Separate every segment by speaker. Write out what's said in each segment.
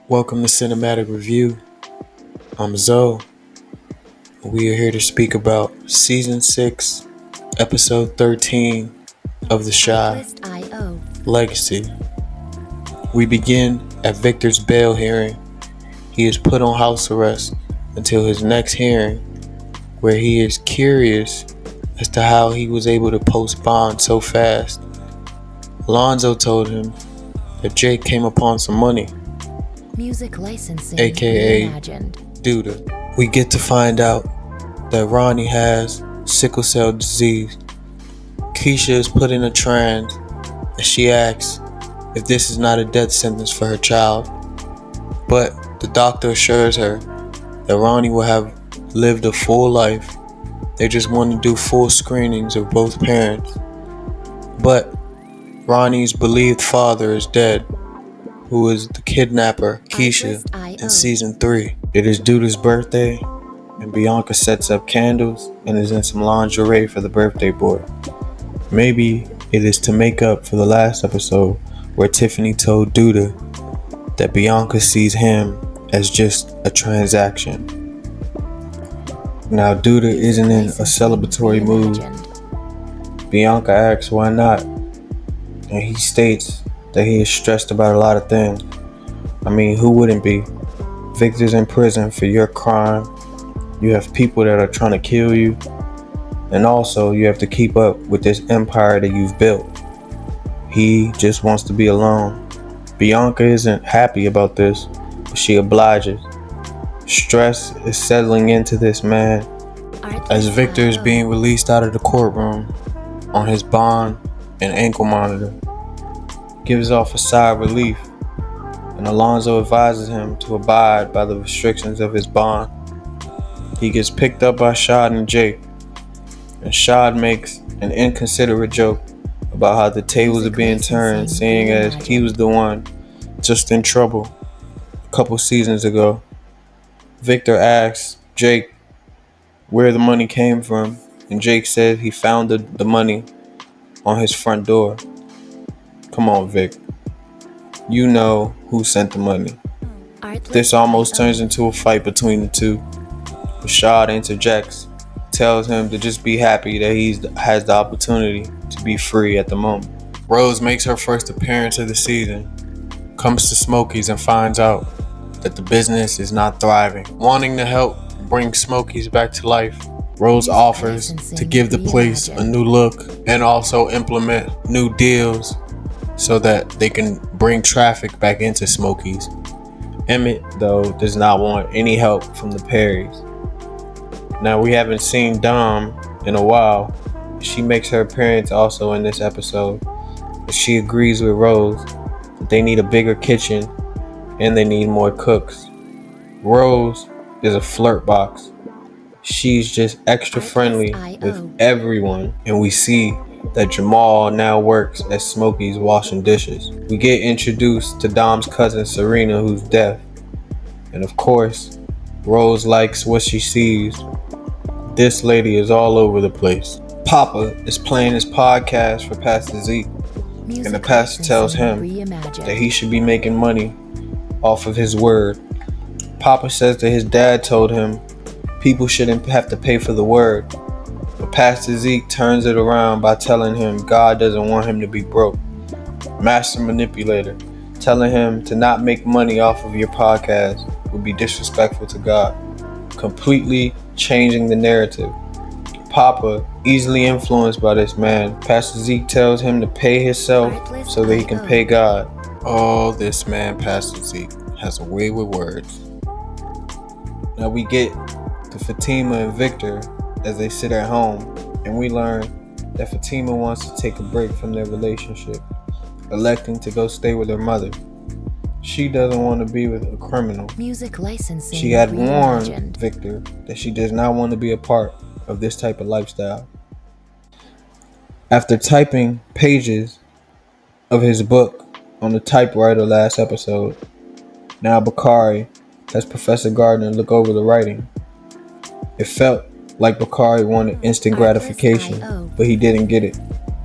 Speaker 1: Welcome to Cinematic Review. I'm Zoe. We are here to speak about Season 6, Episode 13 of The Chi, Legacy. We begin at Victor's bail hearing. He is put on house arrest until his next hearing, where he is curious as to how he was able to post bond so fast. Alonzo told him that Jake came upon some money,
Speaker 2: Music licensing
Speaker 1: aka
Speaker 2: reimagined.
Speaker 1: Duda. We get to find out that Ronnie has sickle cell disease. Keisha is put in a trance and she asks if this is not a death sentence for her child. But the doctor assures her that Ronnie will have lived a full life. They just want to do full screenings of both parents. But Ronnie's believed father is dead, who is the kidnapper, Keisha, in Season 3. It is Duda's birthday, and Bianca sets up candles and is in some lingerie for the birthday boy. Maybe it is to make up for the last episode where Tiffany told Duda that Bianca sees him as just a transaction. Now Duda isn't in a celebratory mood. Bianca asks why not, and he states that he is stressed about a lot of things. I mean, who wouldn't be? Victor's in prison for your crime. You have people that are trying to kill you. And also, you have to keep up with this empire that you've built. He just wants to be alone. Bianca isn't happy about this, but she obliges. Stress is settling into this man as Victor is being released out of the courtroom on his bond and ankle monitor. Gives off a sigh of relief, and Alonzo advises him to abide by the restrictions of his bond. He gets picked up by Shad and Jake, and Shad makes an inconsiderate joke about how the tables are being turned, seeing as he was the one just in trouble a couple seasons ago. Victor asks Jake where the money came from, and Jake said he found the money on his front door. Come on, Vic. You know who sent the money. This almost turns into a fight between the two. Rashad interjects, tells him to just be happy that he has the opportunity to be free at the moment. Rose makes her first appearance of the season, comes to Smokies and finds out that the business is not thriving. Wanting to help bring Smokies back to life, Rose offers to give the place a new look and also implement new deals so that they can bring traffic back into Smokies. Emmett, though, does not want any help from the Perrys. Now, we haven't seen Dom in a while. She makes her appearance also in this episode. She agrees with Rose that they need a bigger kitchen and they need more cooks. Rose is a flirt box. She's just extra friendly with everyone, and we see that Jamal now works at Smokey's washing dishes. We get introduced to Dom's cousin Serena, who's deaf. And of course, Rose likes what she sees. This lady is all over the place. Papa is playing his podcast for Pastor Zeke, and the pastor tells him that he should be making money off of his word. Papa says that his dad told him people shouldn't have to pay for the word. But Pastor Zeke turns it around by telling him God doesn't want him to be broke. Master manipulator, telling him to not make money off of your podcast would be disrespectful to God. Completely changing the narrative. Papa, easily influenced by this man, Pastor Zeke tells him to pay himself so that he can pay God. Oh, this man, Pastor Zeke, has a way with words. Now we get to Fatima and Victor as they sit at home, and we learn that Fatima wants to take a break from their relationship, electing to go stay with her mother. She doesn't want to be with a criminal.
Speaker 2: Music licensing.
Speaker 1: She had warned Victor that she does not want to be a part of this type of lifestyle. After typing pages of his book on the typewriter last episode, now Bakari has Professor Gardner look over the writing. It felt like Bakari wanted instant gratification, but he didn't get it.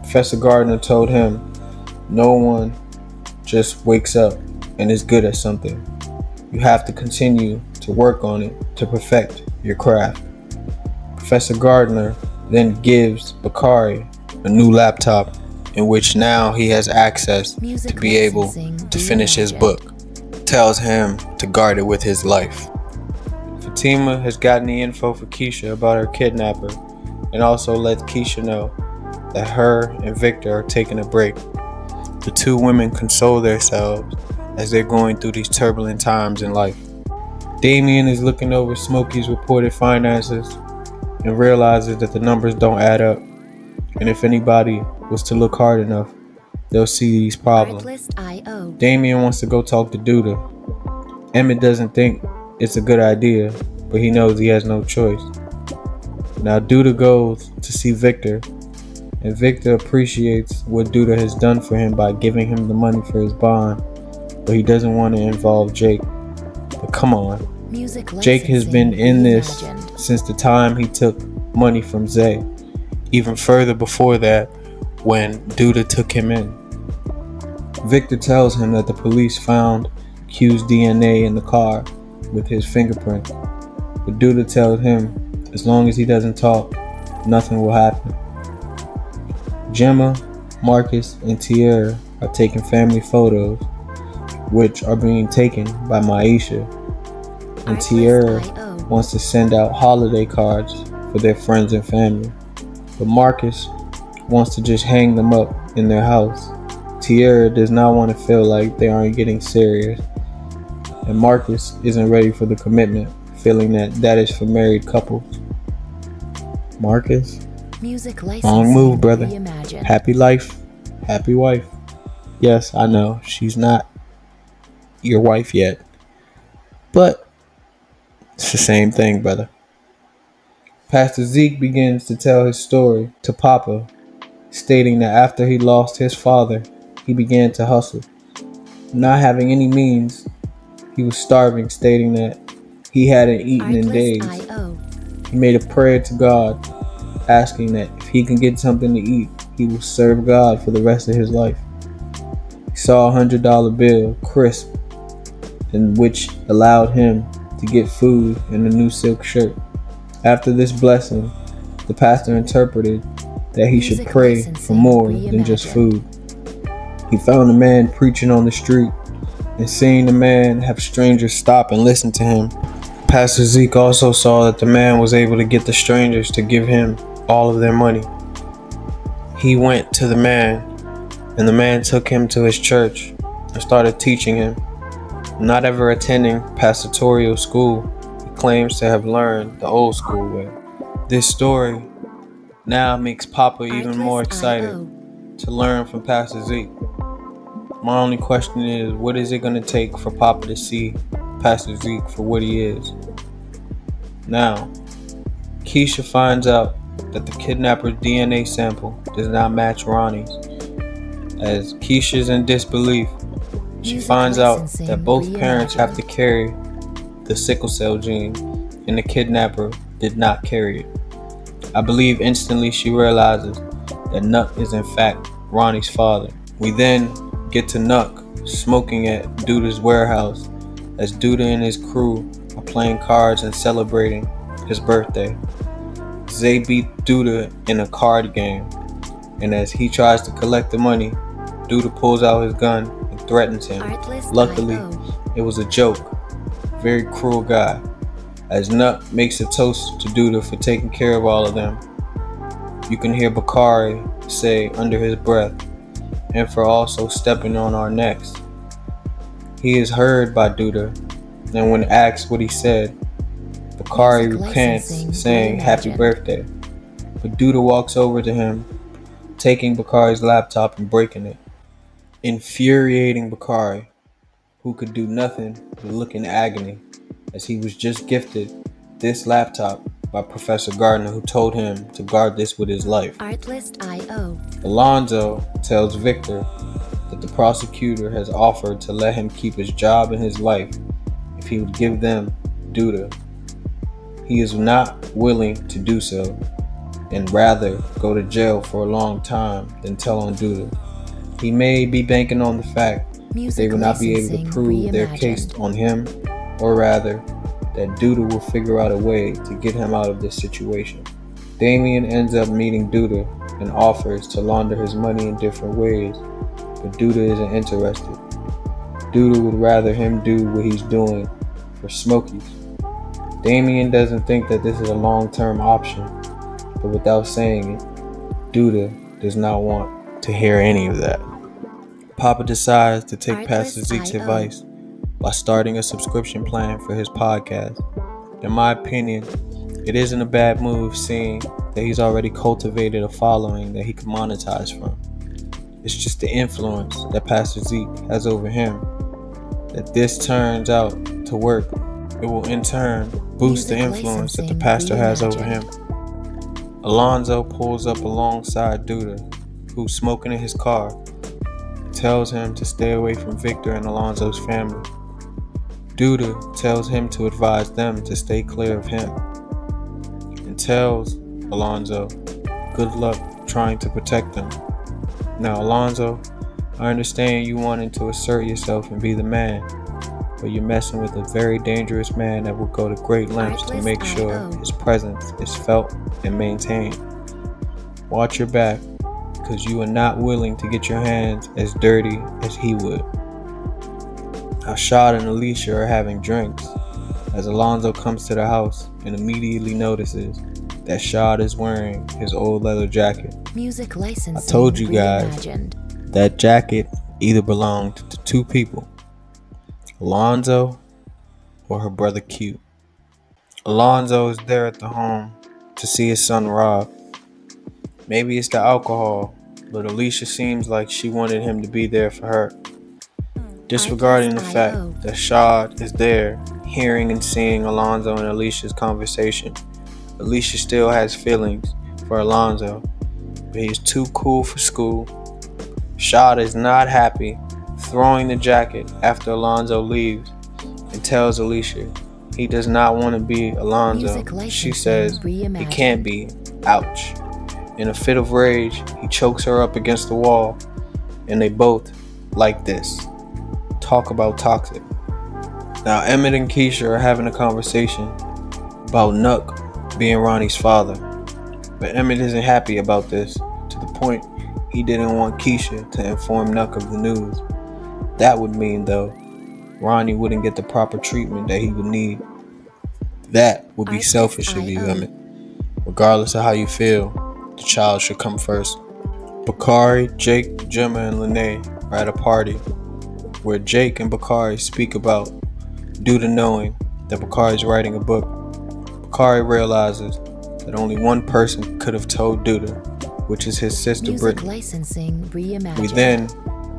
Speaker 1: Professor Gardner told him no one just wakes up and is good at something. You have to continue to work on it to perfect your craft. Professor Gardner then gives Bakari a new laptop in which now he has access to be able to finish his book. Tells him to guard it with his life. Fatima has gotten the info for Keisha about her kidnapper and also lets Keisha know that her and Victor are taking a break. The two women console themselves as they're going through these turbulent times in life. Damien is looking over Smokey's reported finances and realizes that the numbers don't add up. And if anybody was to look hard enough, they'll see these problems. Damien wants to go talk to Duda. Emmett doesn't think it's a good idea, but he knows he has no choice. Now Duda goes to see Victor, and Victor appreciates what Duda has done for him by giving him the money for his bond, but he doesn't want to involve Jake. But come on, Jake has been in this since the time he took money from Zay. Even further before that, when Duda took him in. Victor tells him that the police found Q's DNA in the car with his fingerprint. But Duda tells him as long as he doesn't talk, nothing will happen. Gemma, Marcus, and Tierra are taking family photos, which are being taken by Maisha. And Tierra wants to send out holiday cards for their friends and family. But Marcus wants to just hang them up in their house. Tierra does not want to feel like they aren't getting serious. And Marcus isn't ready for the commitment, feeling that is for married couples. Marcus? Wrong move, brother. Happy life, happy wife. Yes, I know, she's not your wife yet. But it's the same thing, brother. Pastor Zeke begins to tell his story to Papa, stating that after he lost his father, he began to hustle. Not having any means, he was starving, stating that he hadn't eaten in days. He made a prayer to God, asking that if he can get something to eat, he will serve God for the rest of his life. He saw a $100 bill, crisp, and which allowed him to get food and a new silk shirt. After this blessing, the pastor interpreted that he should pray for more than just food. He found a man preaching on the street, and seeing the man have strangers stop and listen to him. Pastor Zeke also saw that the man was able to get the strangers to give him all of their money. He went to the man, and the man took him to his church and started teaching him. Not ever attending pastoral school, he claims to have learned the old school way. This story now makes Papa even more excited to learn from Pastor Zeke. My only question is, what is it going to take for Papa to see Pastor Zeke for what he is? Now, Keisha finds out that the kidnapper's DNA sample does not match Ronnie's. As Keisha's in disbelief, she finds out that both parents have to carry the sickle cell gene, and the kidnapper did not carry it. I believe instantly she realizes that Nuck is in fact Ronnie's father. We then get to Nuck smoking at Duda's warehouse as Duda and his crew are playing cards and celebrating his birthday. Zay beat Duda in a card game, and as he tries to collect the money, Duda pulls out his gun and threatens him. Luckily, it was a joke. Very cruel guy. As Nuck makes a toast to Duda for taking care of all of them, you can hear Bakari say under his breath, and for also stepping on our necks. He is heard by Duda, and when asked what he said, Bakari recants saying happy birthday. But Duda walks over to him, taking Bakari's laptop and breaking it, infuriating Bakari, who could do nothing but look in agony as he was just gifted this laptop by Professor Gardner, who told him to guard this with his life. Alonzo tells Victor that the prosecutor has offered to let him keep his job and his life if he would give them Duda. He is not willing to do so and rather go to jail for a long time than tell on Duda. He may be banking on the fact that they will not be able to prove their case on him or rather, that Duda will figure out a way to get him out of this situation. Damien ends up meeting Duda and offers to launder his money in different ways, but Duda isn't interested. Duda would rather him do what he's doing for Smokies. Damien doesn't think that this is a long-term option, but without saying it, Duda does not want to hear any of that. Papa decides to take Pastor Zeke's advice by starting a subscription plan for his podcast. In my opinion, it isn't a bad move seeing that he's already cultivated a following that he can monetize from. It's just the influence that Pastor Zeke has over him that this turns out to work. It will in turn boost the influence that the pastor has over him. Alonzo pulls up alongside Duda, who's smoking in his car, and tells him to stay away from Victor and Alonzo's family. Duda tells him to advise them to stay clear of him, and tells Alonzo good luck trying to protect them. Now, Alonzo, I understand you wanting to assert yourself and be the man, but you're messing with a very dangerous man that will go to great lengths to make sure his presence is felt and maintained. Watch your back, because you are not willing to get your hands as dirty as he would. Now, Shad and Alicia are having drinks as Alonzo comes to the house and immediately notices that Shad is wearing his old leather jacket.
Speaker 2: Music licensing.
Speaker 1: I told you guys that jacket either belonged to two people, Alonzo or her brother Q. Alonzo is there at the home to see his son Rob. Maybe it's the alcohol, but Alicia seems like she wanted him to be there for her. Disregarding the fact that Shad is there, hearing and seeing Alonzo and Alicia's conversation, Alicia still has feelings for Alonzo, but he's too cool for school. Shad is not happy, throwing the jacket after Alonzo leaves, and tells Alicia he does not want to be Alonzo. She says it can't be. Ouch. In a fit of rage, he chokes her up against the wall, and they both, like this, talk about toxic. Now, Emmett and Keisha are having a conversation about Nuck being Ronnie's father, but Emmett isn't happy about this, to the point he didn't want Keisha to inform Nuck of the news. That would mean, though, Ronnie wouldn't get the proper treatment that he would need. That would be selfish of you, Emmett. Regardless of how you feel, the child should come first. Bakari, Jake, Gemma, and Lene are at a party where Jake and Bakari speak about Duda knowing that Bakari is writing a book. Bakari realizes that only one person could have told Duda, which is his sister Brittany. We then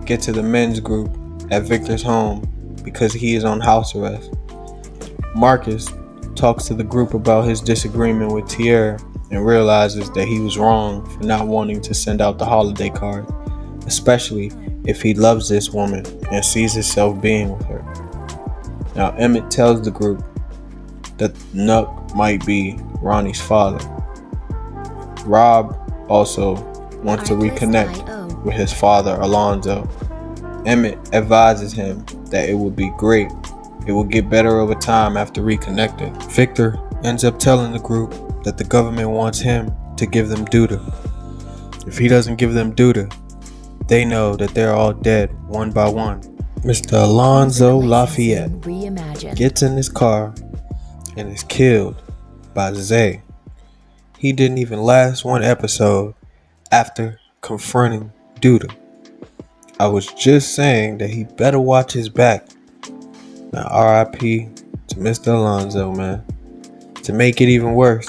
Speaker 1: get to the men's group at Victor's home because he is on house arrest. Marcus talks to the group about his disagreement with Tierra and realizes that he was wrong for not wanting to send out the holiday card, especially if he loves this woman and sees himself being with her. Now, Emmett tells the group that Nuck might be Ronnie's father. Rob also wants to reconnect with his father, Alonzo. Emmett advises him that it would be great. It will get better over time after reconnecting. Victor ends up telling the group that the government wants him to give them Duda. If he doesn't give them Duda, they know that they're all dead one by one. Mr. Alonzo Lafayette gets in his car and is killed by Zay. He didn't even last one episode after confronting Duda. I was just saying that he better watch his back. Now, R.I.P. to Mr. Alonzo, man. To make it even worse,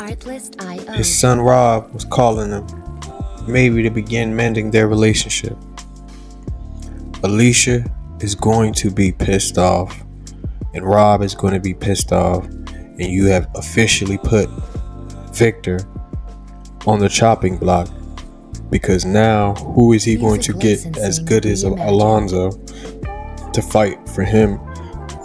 Speaker 1: his son Rob was calling him, maybe to begin mending their relationship. Alicia is going to be pissed off, and Rob is going to be pissed off, and you have officially put Victor on the chopping block, because now who is he going to get as good as Alonzo to fight for him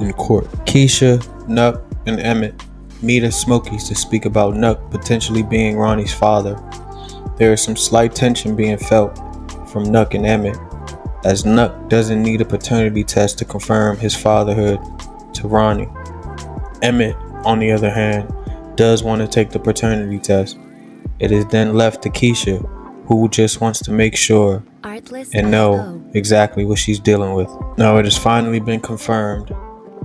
Speaker 1: in court? Keisha, Nuck, and Emmett meet at Smokies to speak about Nuck potentially being Ronnie's father. There is some slight tension being felt from Nuck and Emmett, as Nuck doesn't need a paternity test to confirm his fatherhood to Ronnie. Emmett, on the other hand, does want to take the paternity test. It is then left to Keisha, who just wants to make sure
Speaker 2: Artlist
Speaker 1: and know exactly what she's dealing with. Now, it has finally been confirmed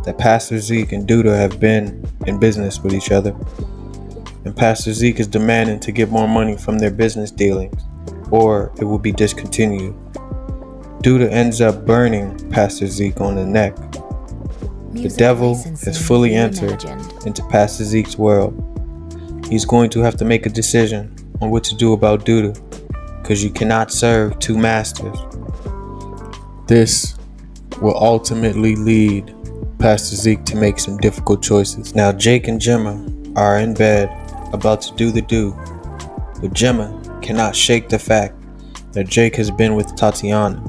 Speaker 1: that Pastor Zeke and Duda have been in business with each other, and Pastor Zeke is demanding to get more money from their business dealings, or it will be discontinued. Duda ends up burning Pastor Zeke on the neck. The devil has fully entered into Pastor Zeke's world. He's going to have to make a decision on what to do about Duda, because you cannot serve two masters. This will ultimately lead Pastor Zeke to make some difficult choices. Now, Jake and Gemma are in bed about to do the do, but Gemma cannot shake the fact that Jake has been with Tatiana.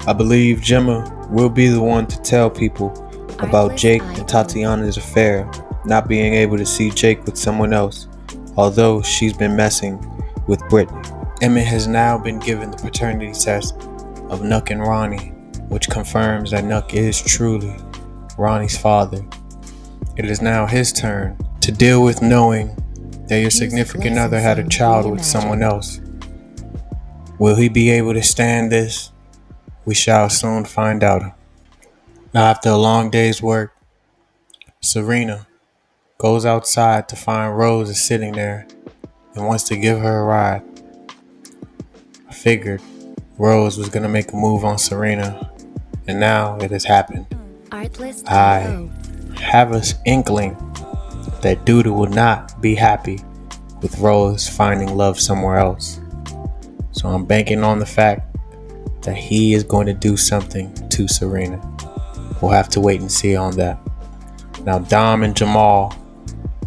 Speaker 1: I believe Gemma will be the one to tell people about Jake and Tatiana's affair, not being able to see Jake with someone else, although she's been messing with Brittany. Emmett has now been given the paternity test of Nuck and Ronnie, which confirms that Nuck is truly Ronnie's father. It is now his turn to deal with knowing that your significant other had a child with someone else. Will he be able to stand this? We shall soon find out. Now, after a long day's work, Serena goes outside to find Rose is sitting there and wants to give her a ride. I figured Rose was going to make a move on Serena, and now it has happened. I have an inkling that Duda will not be happy with Rose finding love somewhere else. So I'm banking on the fact that he is going to do something to Serena. We'll have to wait and see on that. Now, Dom and Jamal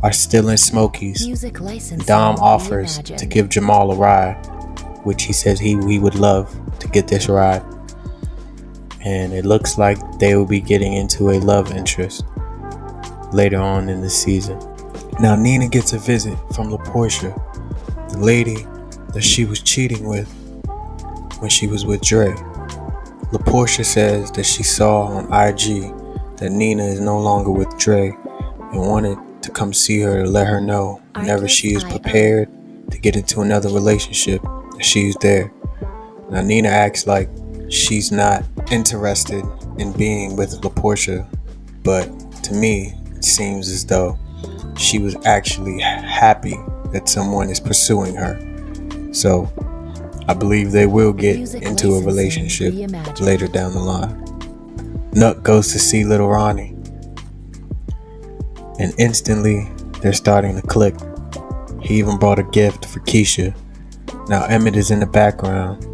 Speaker 1: are still in Smokies. Dom offers to give Jamal a ride, which he says he would love to get this ride. And it looks like they will be getting into a love interest later on in the season. Now, Nina gets a visit from LaPortia, the lady that she was cheating with when she was with Dre. LaPortia says that she saw on IG that Nina is no longer with Dre and wanted to come see her to let her know whenever she is prepared to get into another relationship that she's there. Now, Nina acts like she's not interested in being with LaPortia, but to me, it seems as though she was actually happy that someone is pursuing her. So, I believe they will get into a relationship later down the line. Nuck goes to see little Ronnie, and instantly they're starting to click. He even brought a gift for Keisha. Now Emmett is in the background,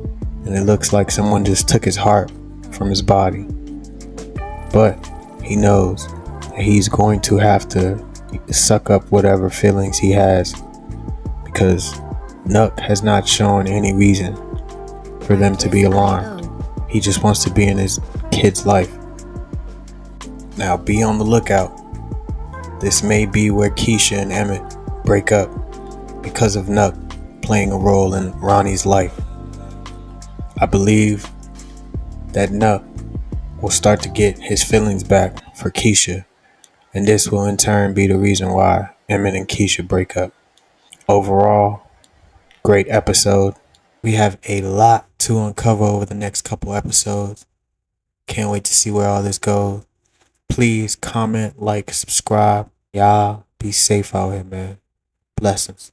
Speaker 1: and it looks like someone just took his heart from his body. But he knows that he's going to have to suck up whatever feelings he has, because Nuck has not shown any reason for them to be alarmed. He just wants to be in his kid's life. Now, be on the lookout. This may be where Keisha and Emmett break up because of Nuck playing a role in Ronnie's life. I believe that Nuck will start to get his feelings back for Keisha, and this will in turn be the reason why Emmett and Keisha break up. Overall, great episode. We have a lot to uncover over the next couple episodes. Can't wait to see where all this goes. Please comment, like, subscribe. Y'all be safe out here, man. Blessings.